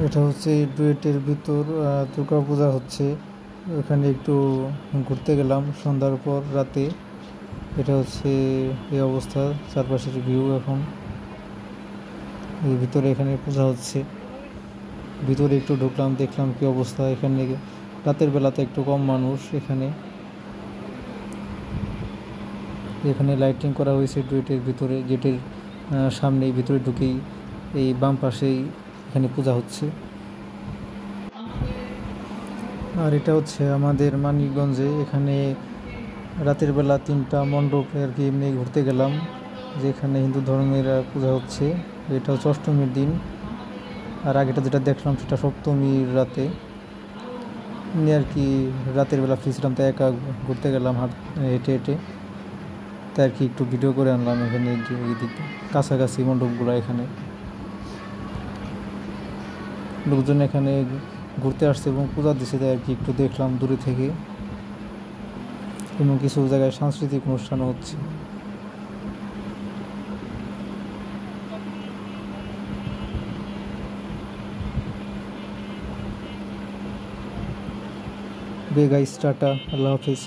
এটা হচ্ছে ডুয়েটের ভিতর দুর্গা পূজা হচ্ছে। ওখানে একটু ঘুরতে গেলাম সন্ধ্যার পর রাতে। এটা হচ্ছে এই অবস্থা, চারপাশের ভিউ। এখন এই ভিতরে এখানে পূজা হচ্ছে, ভিতরে একটু ঢুকলাম, দেখলাম কি অবস্থা এখানে। রাতের বেলাতে একটু কম মানুষ এখানে। এখানে লাইটিং করা হয়েছে ডুয়েটের ভিতরে, গেটের সামনেই, ভিতরে ঢুকেই এই বাম পাশেই এখানে পূজা হচ্ছে। আর এটা হচ্ছে আমাদের মানিকগঞ্জে। এখানে রাতের বেলা 3টা মণ্ডপে আর কি এমনি ঘুরতে গেলাম, যেখানে হিন্দু ধর্মের পূজা হচ্ছে। এটা হচ্ছে অষ্টমীর দিন, আর আগেটা যেটা দেখলাম সেটা সপ্তমীর রাতে। এমনি আর কি রাতের বেলা ফ্রি ছিলাম, তাই একা ঘুরতে গেলাম হেঁটে হেঁটে। তাই আর কি একটু ভিডিও করে আনলাম এখানে, এইদিকে কাছাকাছি মণ্ডপগুলো। এখানে লোকজন এখানে ঘুরতে আসছে এবং পূজা দিচ্ছে, তাই আর কি একটু দেখলাম দূরে থেকে। এবং কিছু জায়গায় সাংস্কৃতিক অনুষ্ঠানও হচ্ছে। বে গাইস, টাটা, আল্লাহ হাফিজ।